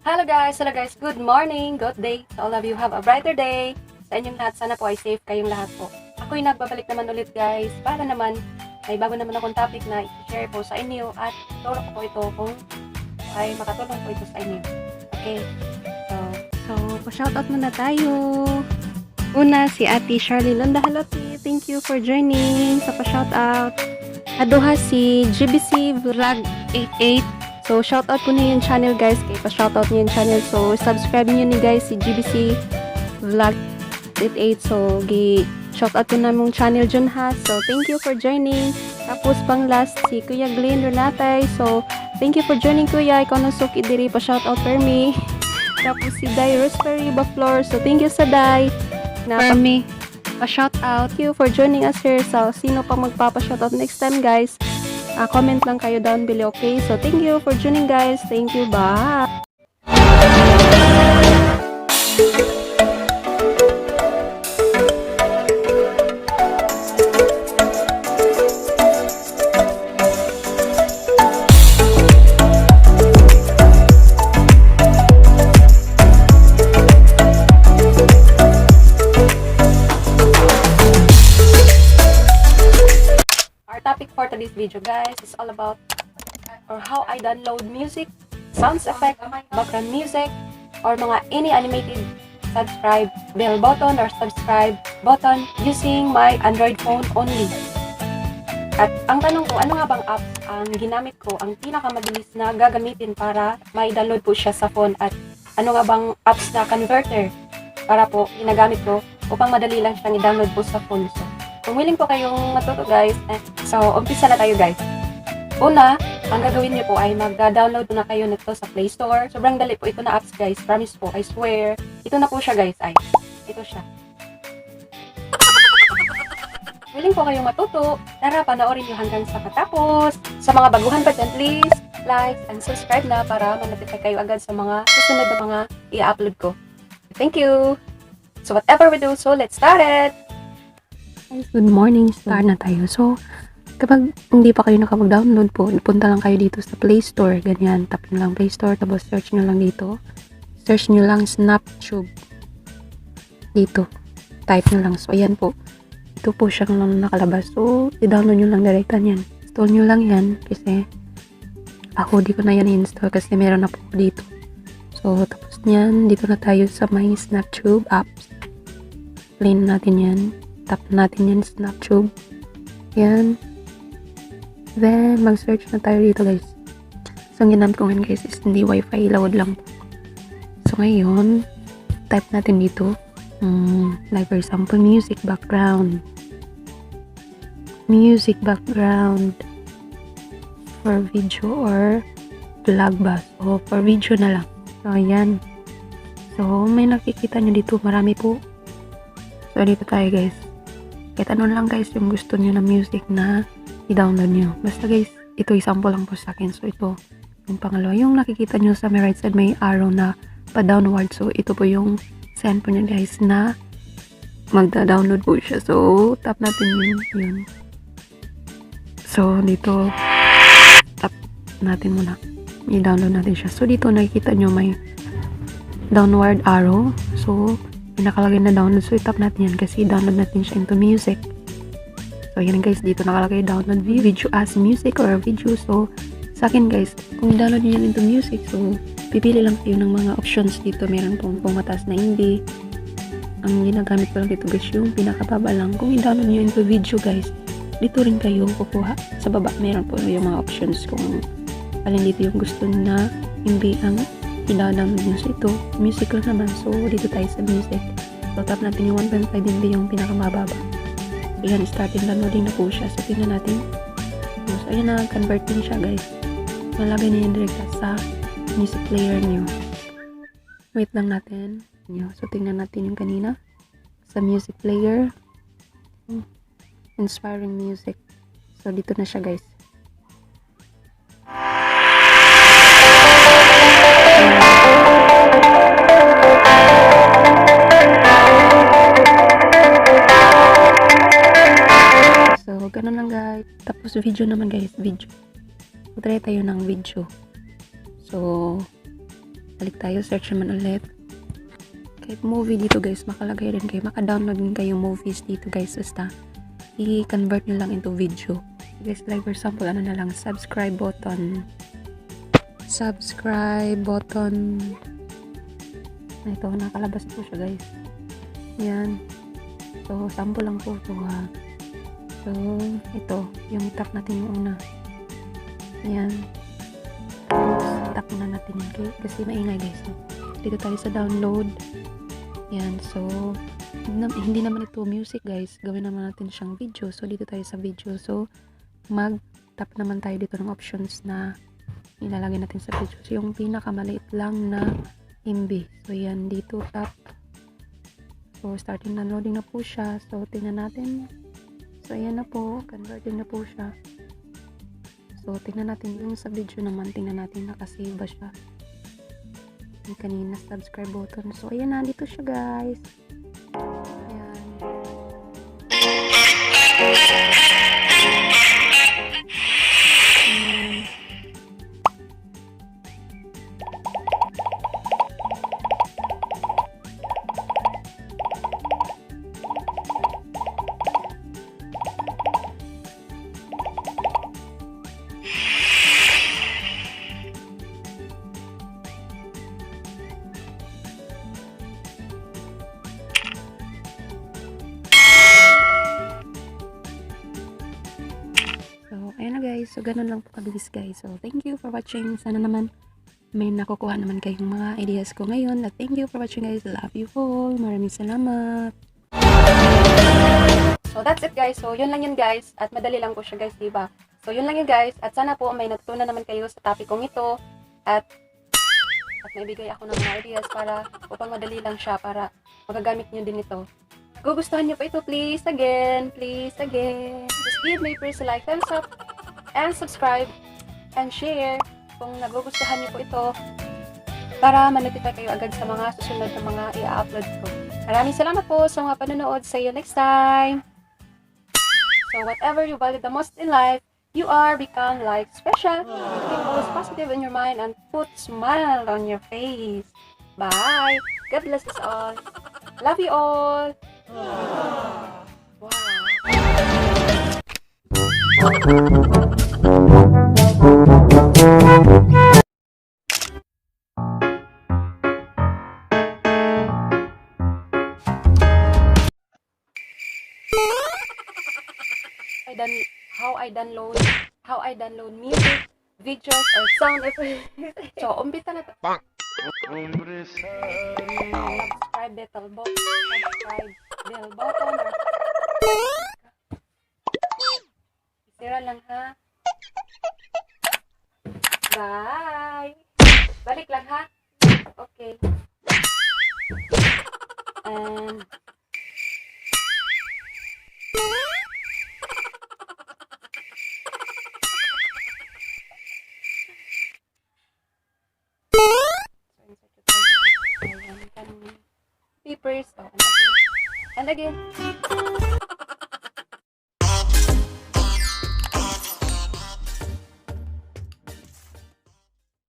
Hello guys, good morning, good day. To all of you, have a brighter day. Sa inyong lahat, sana po ay safe kayong lahat po. Ako'y nagbabalik naman ulit guys, para naman may bago naman akong topic na i-share po sa inyo at turo ko po ito kung ay makatulong po ito sa inyo. Okay, so pa-shoutout muna tayo. Una, si Ate Charlie Londa. Hello, Ate. Thank you for joining sa pa-shoutout. Aduha, si GBC Vlog 88. So, shoutout ko na yung channel guys. Kaya pa-shoutout niyo yung channel. So, subscribe niyo ni guys si GBC Vlog 88. So, shoutout ko na mong channel dyan ha. So, thank you for joining. Tapos, pang last, si Kuya Glenn Renatay. So, thank you for joining Kuya. Ikaw nang suki diri pa-shoutout for me. Tapos, si Dai Rosemary Baflor. So, thank you sa Dai. Na for me. Pa-shoutout. Thank you for joining us here. So, sino pang magpapa-shoutout next time guys? Comment lang kayo down below, okay? So, thank you for joining, guys. Thank you. Bye! Topic for today's video guys is all about how I download music, sounds effect, background music, or mga any animated subscribe bell button or subscribe button using my Android phone only. At ang tanong ko, ano nga bang apps ang ginamit ko, ang pinakamabilis na gagamitin para may download po siya sa phone, at ano nga bang apps na converter para po ginagamit ko upang madali lang siyang i-download po sa phone. So, kung willing po kayong matuto guys, so umpisa na tayo guys. Una, ang gagawin niyo po ay mag-download na kayo nito sa Play Store. Sobrang dali po ito na apps guys, promise po, I swear. Ito na po siya guys, ito siya. Willing po kayong matuto, tara panoorin niyo hanggang sa katapos. Sa mga baguhan pa dyan, please like and subscribe na para ma-notify kayo agad sa mga susunod na mga i-upload ko. Thank you! So whatever we do, so let's start it! Good morning, start na tayo. So, kapag hindi pa kayo nakapag-download po, punta lang kayo dito sa Play Store, ganyan, tap nyo lang Play Store, tapos search nyo lang dito, search nyo lang Snaptube, dito, type nyo lang, so ayan po, ito po siya lang nakalabas, so, i-download nyo lang direktan yan, install nyo lang yan, kasi, ako di ko na yan i-install, kasi meron na po dito, so, tapos nyan, dito na tayo sa my Snaptube apps, play natin yan, tap natin yan, Snaptube. Yan. Then, mag-search na tayo dito, guys. So, ang ginamit ko ngayon, guys, is hindi wifi, load lang po. So, ngayon, type natin dito. Like, for example, music background. Music background. For video or vlog ba? So, for video na lang. So, ayan. So, may nakikita nyo dito. Marami po. So, dito tayo, guys. Kahit ano lang guys yung gusto niyo na music na i-download niyo. Basta guys, ito sample lang po sa akin. So ito, yung pangalawa. Yung nakikita niyo sa may right side, may arrow na pa-downward. So ito po yung send po niyo guys na magda-download po siya. So tap natin yun. So dito, tap natin muna. I-download natin siya. So dito nakikita niyo may downward arrow. So nakalagay na download, so itap natin yan kasi download natin siya into music. So yan guys, dito nakalagay download video as music or video. So sa akin guys, kung download nyo yan into music, so pipili lang kayo ng mga options dito. Meron pong mataas na hindi. Ang ginagamit ko lang dito guys, yung pinakababa lang. Kung i-download nyo into video guys, dito rin kayo kukuha. Sa baba meron po yung mga options kung alin dito yung gusto na hindi ang i-download nyo. So ito, music lang naman. So dito tayo sa music. So tap natin yung 1.5 MB yung pinakamababa. So yan, starting downloading na po siya. So tingnan natin. So ayan na, convert din siya guys. Malagay na yan direkta sa music player nyo. Wait lang natin. So tingnan natin yung kanina. Sa music player. Inspiring music. So dito na siya guys. Ganun lang guys. Tapos video naman guys, video. Try tayo ng video. So, Balik tayo, search naman ulit. Kahit movie dito guys, makalagay rin kayo, maka-download din kayo movies dito guys, basta i-convert nyo lang into video. Guys, like for example, ano na lang, subscribe button. Ito, nakalabas po siya guys. Yan. So, sample lang po ito ha. So, ito, yung tap natin yung una. Yan. Tap na natin yan kasi maingay guys. Dito tayo sa download. Yan, so hindi naman ito music guys, gawin naman natin siyang video. So dito tayo sa video, so mag tap naman tayo dito ng options na ilalagay natin sa video. So yung pinakamaliit lang na MB, so yan, dito tap. So starting na, loading na po siya. So tingnan natin. So ayan na po, converting na po siya. So tingnan natin yung sa video naman, tingnan natin nakasave ba siya yung kanina subscribe button. So ayan na, dito siya guys. Ayan. Ayan na guys, so ganun lang po kabilis guys. So thank you for watching. Sana naman may nakukuha naman kayong mga ideas ko ngayon. At thank you for watching guys. Love you all. Maraming salamat. So that's it guys. So yun lang yun guys. At madali lang po siya guys, diba? So yun lang yun guys. At sana po may natutunan naman kayo sa topic kong ito. At maibigay ako ng mga ideas para upang madali lang siya para magagamit nyo din ito. Gugustuhan nyo pa ito, please again. Just give me please a like, thumbs up, and subscribe, and share kung nagugustuhan nyo po ito para ma-notify kayo agad sa mga susunod na mga i-upload ko. Maraming salamat po sa mga panonood. See you next time. So whatever you value the most in life, you are become like special. Keep always positive in your mind and put smile on your face. Bye. God bless us all. Love you all. Wow. How I download music, videos, or sound effects. So, umpisa na to. Subscribe bell button. Sira lang ha. Bye. Balik lang ha. Okay. And papers. Oh, and again.